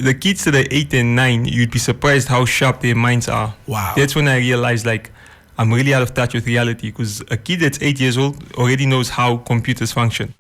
the kids that are 8 and 9, you'd be surprised how sharp their minds are. Wow. That's when I realized, like, I'm really out of touch with reality, because a kid that's 8 years old already knows how computers function.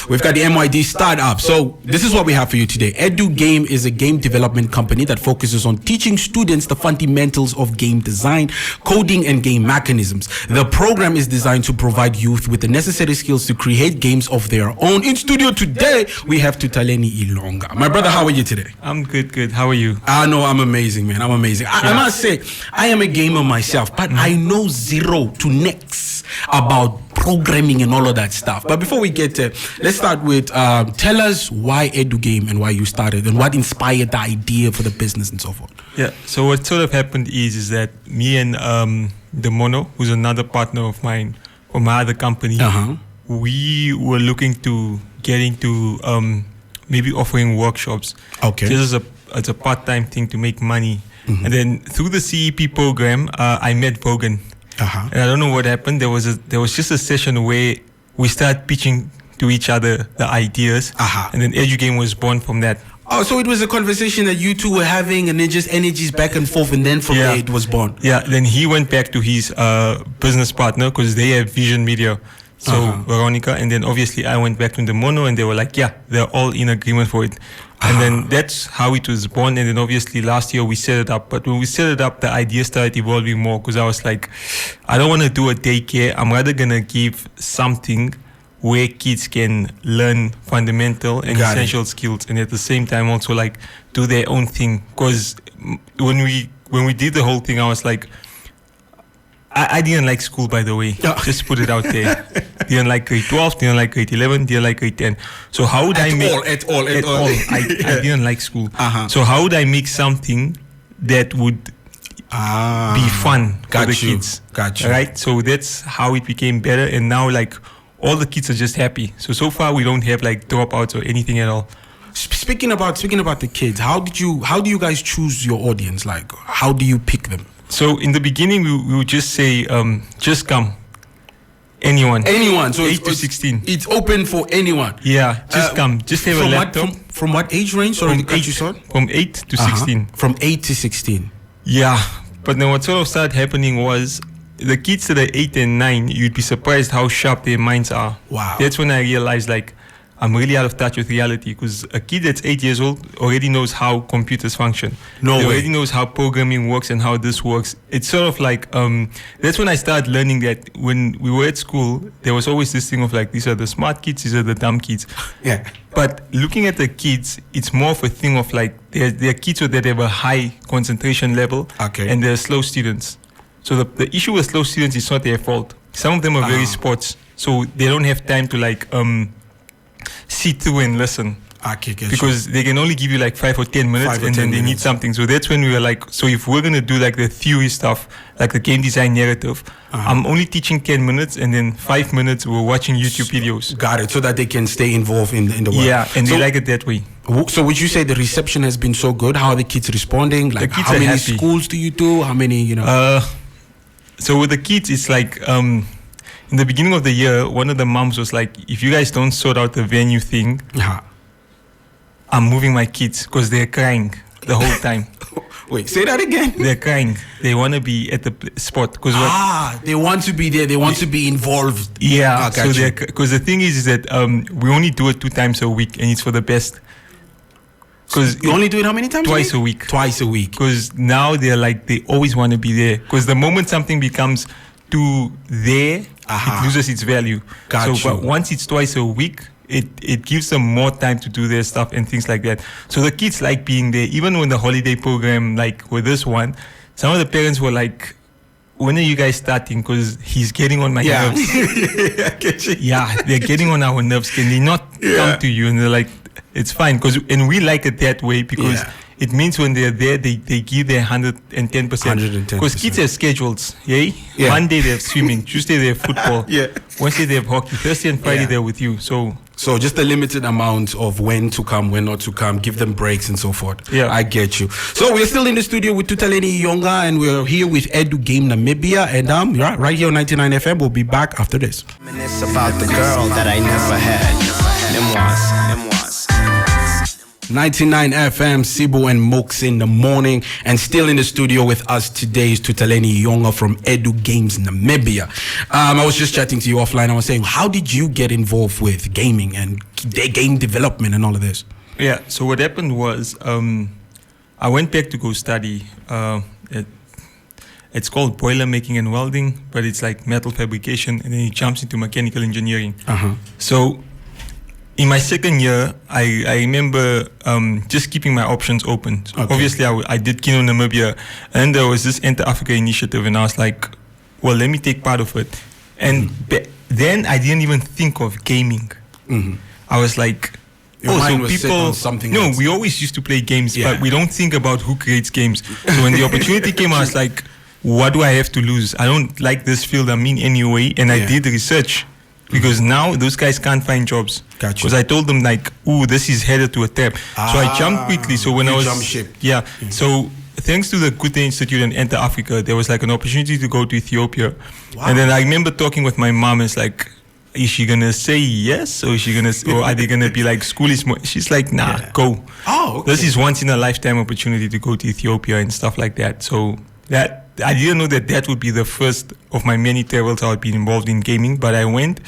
We've got the MYD Start-Up. So this is what we have for you today. Edu-Game is a game development company that focuses on teaching students the fundamentals of game design, coding, and game mechanisms. The program is designed to provide youth with the necessary skills to create games of their own. In studio today, we have Tutaleni Ilonga. My brother, how are you today? I'm good. How are you? No, I'm amazing, man. I'm amazing. I must say, I am a gamer myself, but I know zero to next about programming and all of that stuff. But before we get there, let's start with tell us why Edugame and why you started and what inspired the idea for the business and so forth. Yeah, so what sort of happened is that me and the Mono, who's another partner of mine from my other company, we were looking to get into maybe offering workshops. Okay. Just as a part-time thing to make money. And then through the CEP program, I met Vogan. And I don't know what happened. There was just a session where we started pitching to each other the ideas, and then Edugame was born from that. Oh, so it was a conversation that you two were having, and then just energies back and forth, and then from there it was born. Yeah. Then he went back to his business partner, because they have Vision Media, so Veronica, and then obviously I went back to the Mono, and they were like, yeah, they're all in agreement for it. And then that's how it was born. And then obviously last year we set it up. But when we set it up, the idea started evolving more, because I was like, I don't want to do a daycare. I'm rather going to give something where kids can learn fundamental and essential skills, and at the same time also like do their own thing. Because when we did the whole thing, I was like, I didn't like school, by the way. Just put it out there. Didn't like grade 12, didn't like grade 11, didn't like grade 10. So how would I make... At all. I didn't like school. So how would I make something that would be fun for the kids? Gotcha. Right? So that's how it became better. And now like all the kids are just happy. So far we don't have like dropouts or anything at all. Speaking about the kids, how do you guys choose your audience? Like, how do you pick them? So in the beginning, we would just say, just come. Anyone. So 8 to 16. It's open for anyone. Yeah, just come. Just have a laptop. From what age range? Sorry, From 8 to 16. From 8 to 16. Yeah. But then what sort of started happening was the kids that are 8 and 9, you'd be surprised how sharp their minds are. Wow. That's when I realized, like, I'm really out of touch with reality, because a kid that's 8 years old already knows how computers function. They already knows how programming works and how this works. It's sort of like, that's when I started learning that when we were at school, there was always this thing of like, these are the smart kids, these are the dumb kids. Yeah. But looking at the kids, it's more of a thing of like, there are kids that have a high concentration level, and they're slow students. So the issue with slow students is not their fault. Some of them are very sports, so they don't have time to like, sit through and listen, because they can only give you like 5 or 10 minutes, and then they need something. So that's when we were like, so if we're gonna do like the theory stuff, like the game design narrative, I'm only teaching 10 minutes, and then 5 minutes we're watching YouTube videos. Got it. So that they can stay involved in the work. Yeah, and they like it that way. So would you say the reception has been so good? How are the kids responding? Like, how many happy. schools do you do? How many, So with the kids, it's like, in the beginning of the year, one of the moms was like, if you guys don't sort out the venue thing, I'm moving my kids, because they're crying the whole time. Wait, say that again. They're crying. They want to be at the spot. They want to be there. They want to be involved. Yeah. Because the thing is that we only do it 2 times a week, and it's for the best. Because you only do it how many times? Twice a week. Twice a week. Because now they're like, they always want to be there. Because the moment something becomes too there, it loses its value. But once it's twice a week, it gives them more time to do their stuff and things like that. So the kids like being there. Even when the holiday program, like with this one, some of the parents were like, when are you guys starting? Because he's getting on my nerves. Yeah, they're getting on our nerves. Can they not come to you? And they're like, it's fine. And we like it that way, because it means when they're there, they give their 110%. Because kids have schedules. Monday they have swimming, Tuesday they have football, Wednesday they have hockey, Thursday and Friday they're with you. So just a limited amount of when to come, when not to come, give them breaks and so forth. Yeah. I get you. So we're still in the studio with Tutaleni Ilonga, and we're here with Edugame Namibia, and right here on 99 FM. We'll be back after this. Reminisce about the girl that I never had. Memoirs. 99 FM, Sibu and Mooks in the morning. And still in the studio with us today is Tutaleni Ilonga from Edugame Namibia. I was just chatting to you offline. I was saying, how did you get involved with gaming and game development and all of this? Yeah, so what happened was I went back to go study. It's called boiler making and welding, but it's like metal fabrication, and then it jumps into mechanical engineering. So in my second year, I remember just keeping my options open. So obviously, I did Kino Namibia, and there was this Enter Africa initiative, and I was like, well, let me take part of it. And then I didn't even think of gaming. I was like, we always used to play games, but we don't think about who creates games. So when the opportunity came, I was like, what do I have to lose? I don't like this field I'm in anyway. And I did research. Because now those guys can't find jobs. Because I told them like, this is headed to a tap. So I jumped quickly. So when I was jump ship. So thanks to the Goethe Institute and Enter Africa, there was like an opportunity to go to Ethiopia. And then I remember talking with my mom. It's like, is she gonna say yes, or is she gonna, or are they gonna be like, school is more? She's like, nah, go. This is once in a lifetime opportunity to go to Ethiopia and stuff like that. So that. I didn't know that would be the first of my many travels I would be involved in gaming, but I went,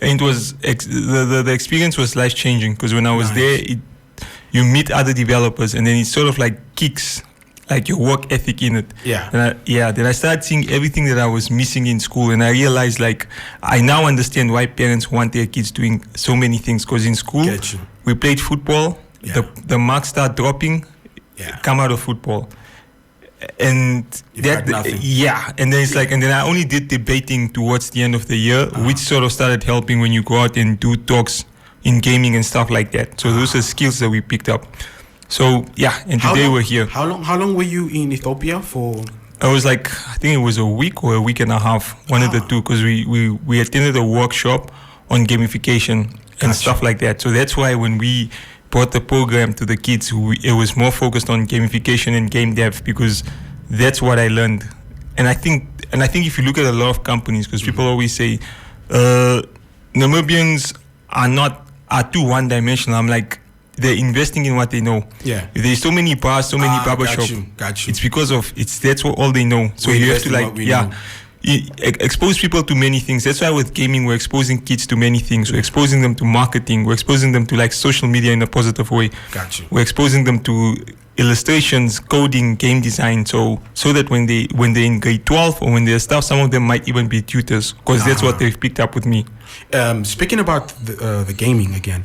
and it was the experience was life changing, because when I was there, you meet other developers, and then it sort of like kicks like your work ethic in it. Then I started seeing everything that I was missing in school, and I realized like I now understand why parents want their kids doing so many things, because in school we played football, the marks start dropping, come out of football. And and then it's like, and then I only did debating towards the end of the year, which sort of started helping when you go out and do talks in gaming and stuff like that. So those are skills that we picked up. So and today we're here. How long were you in Ethiopia for? I was like, I think it was a week or a week and a half, one of the two, because we attended a workshop on gamification and stuff like that. So that's why when we brought the program to the kids, it was more focused on gamification and game dev, because that's what I learned. And I think if you look at a lot of companies, because people always say Namibians are too one-dimensional. I'm like, they're investing in what they know. If there's so many bars, so many barbershops, it's because of that's what all they know. So you have to expose people to many things. That's why with gaming, we're exposing kids to many things. We're exposing them to marketing. We're exposing them to like social media in a positive way. We're exposing them to illustrations, coding, game design. So that when they're in grade 12 or when they're stuff, some of them might even be tutors, because that's what they've picked up with me. Speaking about the gaming again,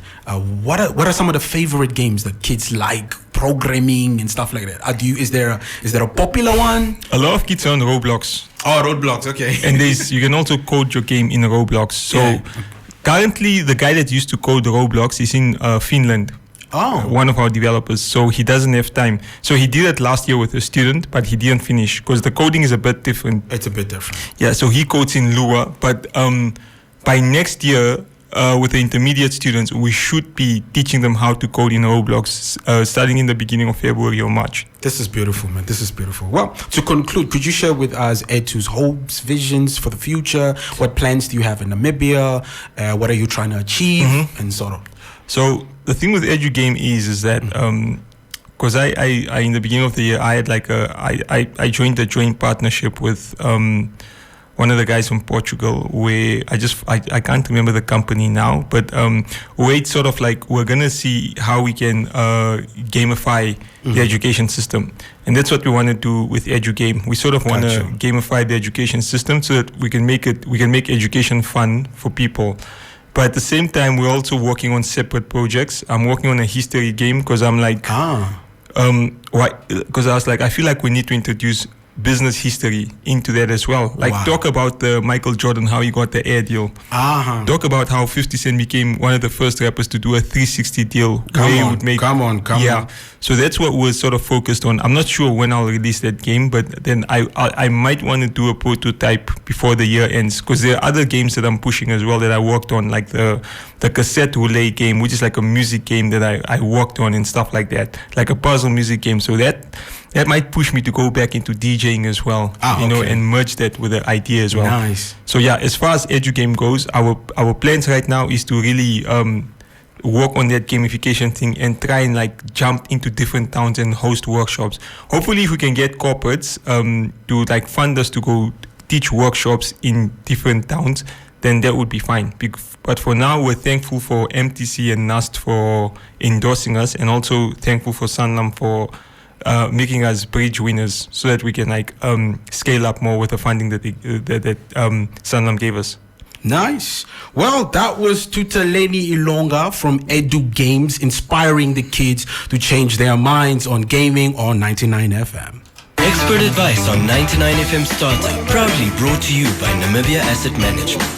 what are some of the favorite games that kids like? Programming and stuff like that. Is there a popular one? A lot of kids are on Roblox. Roblox, okay. And you can also code your game in Roblox. So currently, the guy that used to code Roblox is in Finland. One of our developers. So he doesn't have time. So he did it last year with a student, but he didn't finish because the coding is a bit different. It's a bit different. Yeah, so he codes in Lua. But by next year, with the intermediate students, we should be teaching them how to code in Roblox, starting in the beginning of February or March. This is beautiful, man. This is beautiful. Well, to conclude, could you share with us Etu's hopes, visions for the future? What plans do you have in Namibia? What are you trying to achieve? And sort of. So the thing with Edugame is that because I in the beginning of the year, I had like I joined a joint partnership with one of the guys from Portugal, where I can't remember the company now, but where it's sort of like we're gonna see how we can gamify the education system, and that's what we want to do with Edugame. We sort of want to gamify the education system so that we can make education fun for people. But at the same time, we're also working on separate projects. I'm working on a history game because I'm like, because I was like, I feel like we need to introduce business history into that as well. Like talk about Michael Jordan, how he got the Air deal. Talk about how 50 Cent became one of the first rappers to do a 360 deal. Come on. So that's what we're sort of focused on. I'm not sure when I'll release that game, but then I might want to do a prototype before the year ends, because there are other games that I'm pushing as well that I worked on, like the cassette roulette game, which is like a music game that I worked on and stuff like that, like a puzzle music game. So that might push me to go back into DJing as well, and merge that with the idea as well. Nice. So yeah, as far as Edugame goes, our plans right now is to really work on that gamification thing and try and like jump into different towns and host workshops. Hopefully, if we can get corporates to like fund us to go teach workshops in different towns, then that would be fine. But for now, we're thankful for MTC and NUST for endorsing us, and also thankful for Sanlam for making us bridge winners, so that we can like scale up more with the funding that Sanlam gave us. Nice. Well, that was Tutaleni Ilonga from Edu Games, inspiring the kids to change their minds on gaming on 99 FM. Expert advice on 99 FM Startup, proudly brought to you by Namibia Asset Management.